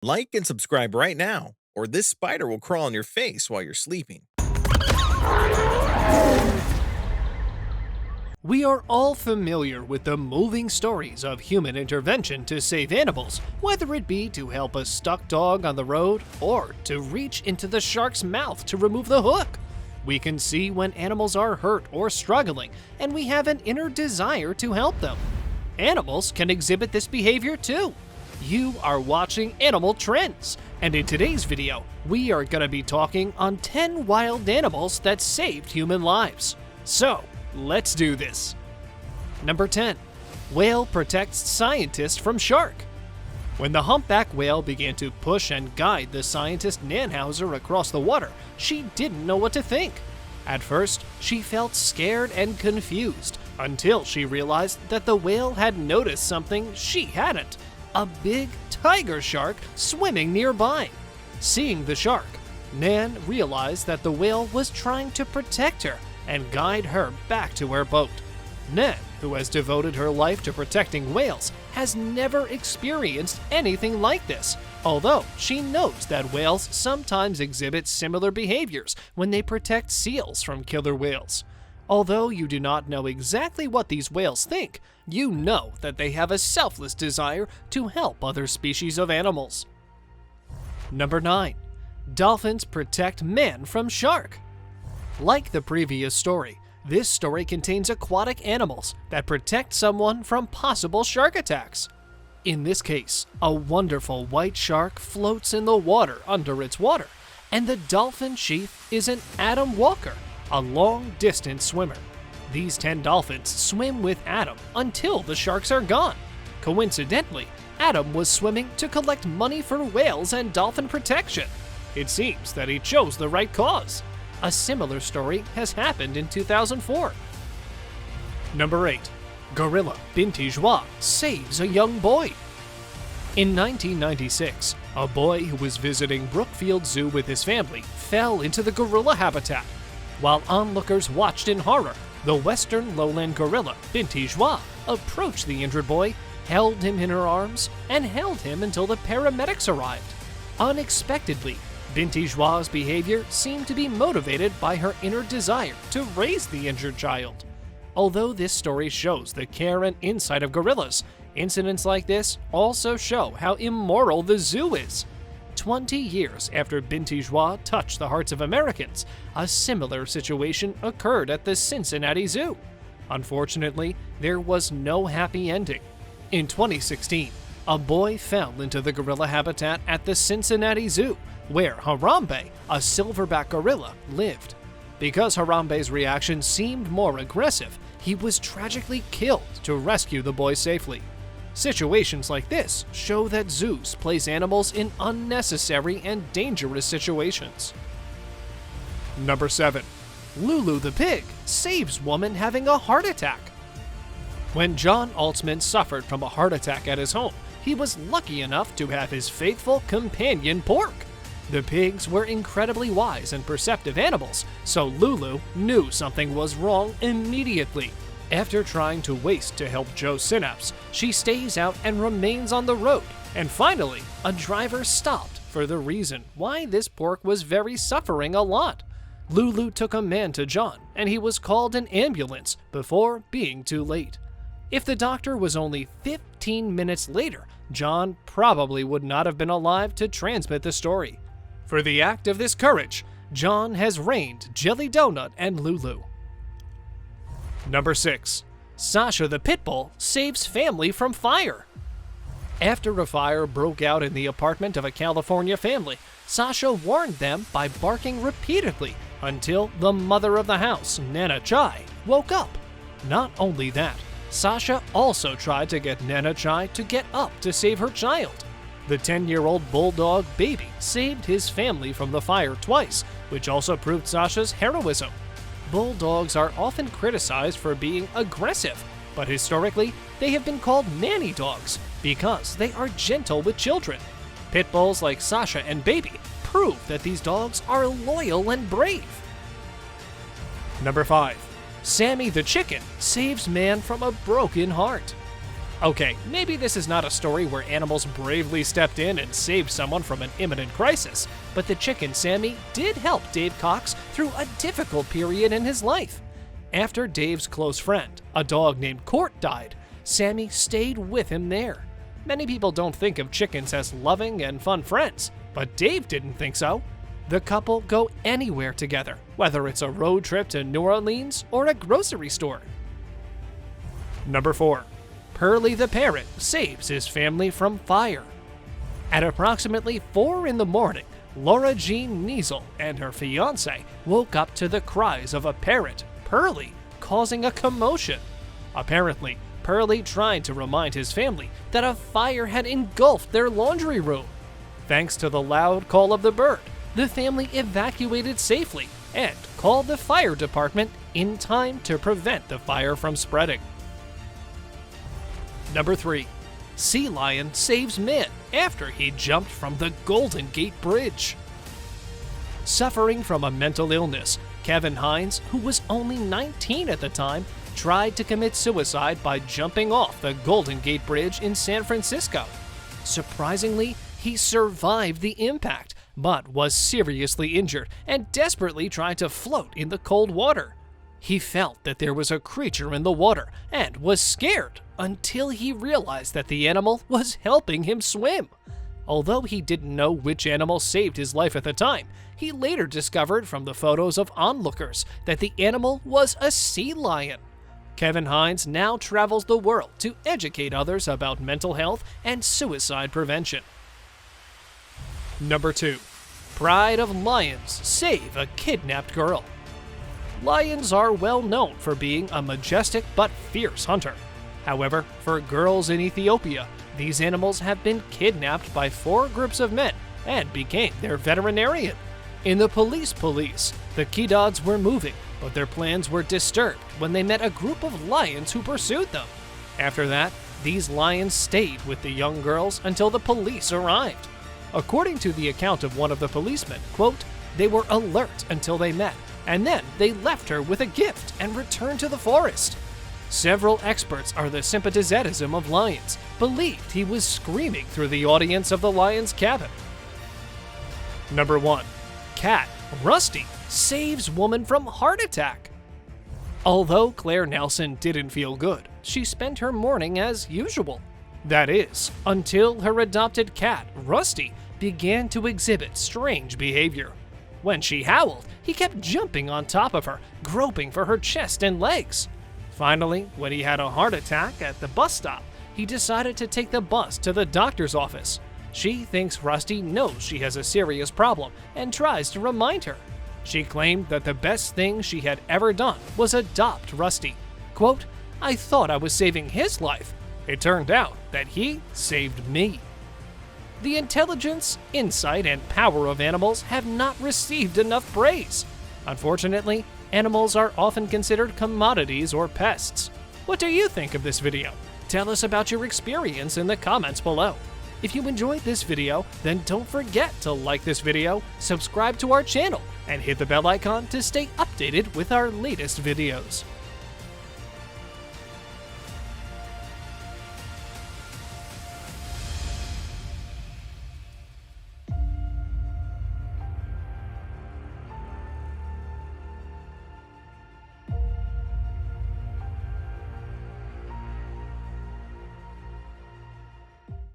Like and subscribe right now, or this spider will crawl on your face while you're sleeping. We are all familiar with the moving stories of human intervention to save animals, whether it be to help a stuck dog on the road or to reach into the shark's mouth to remove the hook. We can see when animals are hurt or struggling, and we have an inner desire to help them. Animals can exhibit this behavior too. You are watching Animal Trends, and in today's video, we are going to be talking on 10 wild animals that saved human lives. So, let's do this. Number 10. Whale protects scientist from shark. When the humpback whale began to push and guide the scientist Nanhauser across the water, she didn't know what to think. At first, she felt scared and confused until she realized that the whale had noticed something she hadn't: a big tiger shark swimming nearby. Seeing the shark, Nan realized that the whale was trying to protect her and guide her back to her boat. Nan, who has devoted her life to protecting whales, has never experienced anything like this, although she knows that whales sometimes exhibit similar behaviors when they protect seals from killer whales. Although you do not know exactly what these whales think, you know that they have a selfless desire to help other species of animals. Number 9. Dolphins protect man from shark. Like the previous story, this story contains aquatic animals that protect someone from possible shark attacks. In this case, a wonderful white shark floats in the water under its water, and the dolphin chief is an Adam Walker, a long-distance swimmer. These 10 dolphins swim with Adam until the sharks are gone. Coincidentally, Adam was swimming to collect money for whales and dolphin protection. It seems that he chose the right cause. A similar story has happened in 2004. Number 8. Gorilla Binti Joie saves a young boy. In 1996, a boy who was visiting Brookfield Zoo with his family fell into the gorilla habitat. While onlookers watched in horror, the western lowland gorilla, Binti Joie, approached the injured boy, held him in her arms, and held him until the paramedics arrived. Unexpectedly, Binti Joie's behavior seemed to be motivated by her inner desire to raise the injured child. Although this story shows the care and insight of gorillas, incidents like this also show how immoral the zoo is. 20 years after Binti Joie touched the hearts of Americans, a similar situation occurred at the Cincinnati Zoo. Unfortunately, there was no happy ending. In 2016, a boy fell into the gorilla habitat at the Cincinnati Zoo, where Harambe, a silverback gorilla, lived. Because Harambe's reaction seemed more aggressive, he was tragically killed to rescue the boy safely. Situations like this show that zoos place animals in unnecessary and dangerous situations. Number 7. Lulu the pig saves woman having a heart attack. When John Altsman suffered from a heart attack at his home, he was lucky enough to have his faithful companion Pork. The pigs were incredibly wise and perceptive animals, so Lulu knew something was wrong immediately. After trying to waste to help Joe Synapse, she stays out and remains on the road, and finally, a driver stopped for the reason why this pork was suffering a lot. Lulu took a man to John, and he was called an ambulance before being too late. If the doctor was only 15 minutes later, John probably would not have been alive to transmit the story. For the act of this courage, John has reigned Jelly Donut and Lulu. Number 6. Sasha the Pitbull saves family from fire. After a fire broke out in the apartment of a California family, Sasha warned them by barking repeatedly until the mother of the house, Nana Chai, woke up. Not only that, Sasha also tried to get Nana Chai to get up to save her child. The 10-year-old bulldog Baby saved his family from the fire twice, which also proved Sasha's heroism. Bulldogs are often criticized for being aggressive, but historically, they have been called nanny dogs because they are gentle with children. Pit bulls like Sasha and Baby prove that these dogs are loyal and brave. Number 5. Sammy the chicken saves man from a broken heart. Okay, maybe this is not a story where animals bravely stepped in and saved someone from an imminent crisis, but the chicken Sammy did help Dave Cox through a difficult period in his life. After Dave's close friend, a dog named Court, died, Sammy stayed with him there. Many people don't think of chickens as loving and fun friends, but Dave didn't think so. The couple go anywhere together, whether it's a road trip to New Orleans or a grocery store. Number 4. Pearly the parrot saves his family from fire. At approximately 4 in the morning, Laura Jean Niesel and her fiancé woke up to the cries of a parrot, Pearly, causing a commotion. Apparently, Pearly tried to remind his family that a fire had engulfed their laundry room. Thanks to the loud call of the bird, the family evacuated safely and called the fire department in time to prevent the fire from spreading. Number 3. Sea lion saves man after he jumped from the Golden Gate Bridge. Suffering from a mental illness, Kevin Hines, who was only 19 at the time, tried to commit suicide by jumping off the Golden Gate Bridge in San Francisco. Surprisingly, he survived the impact, but was seriously injured and desperately tried to float in the cold water. He felt that there was a creature in the water and was scared until he realized that the animal was helping him swim. Although he didn't know which animal saved his life at the time, he later discovered from the photos of onlookers that the animal was a sea lion. Kevin Hines now travels the world to educate others about mental health and suicide prevention. Number 2. Pride of lions save a kidnapped girl. Lions are well known for being a majestic but fierce hunter. However, for girls in Ethiopia, these animals have been kidnapped by 4 groups of men and became their veterinarian. In the police, the Kedods were moving, but their plans were disturbed when they met a group of lions who pursued them. After that, these lions stayed with the young girls until the police arrived. According to the account of one of the policemen, quote, "They were alert until they met, and then they left her with a gift and returned to the forest." Several experts are the sympathetism of lions believed he was screaming through the audience of the lion's cabin. Number 1. Cat Rusty saves woman from heart attack. Although Claire Nelson didn't feel good, she spent her morning as usual. That is, until her adopted cat, Rusty, began to exhibit strange behavior. When she howled, he kept jumping on top of her, groping for her chest and legs. Finally, when he had a heart attack at the bus stop, he decided to take the bus to the doctor's office. She thinks Rusty knows she has a serious problem and tries to remind her. She claimed that the best thing she had ever done was adopt Rusty. Quote, "I thought I was saving his life. It turned out that he saved me." The intelligence, insight, and power of animals have not received enough praise. Unfortunately, animals are often considered commodities or pests. What do you think of this video? Tell us about your experience in the comments below. If you enjoyed this video, then don't forget to like this video, subscribe to our channel, and hit the bell icon to stay updated with our latest videos.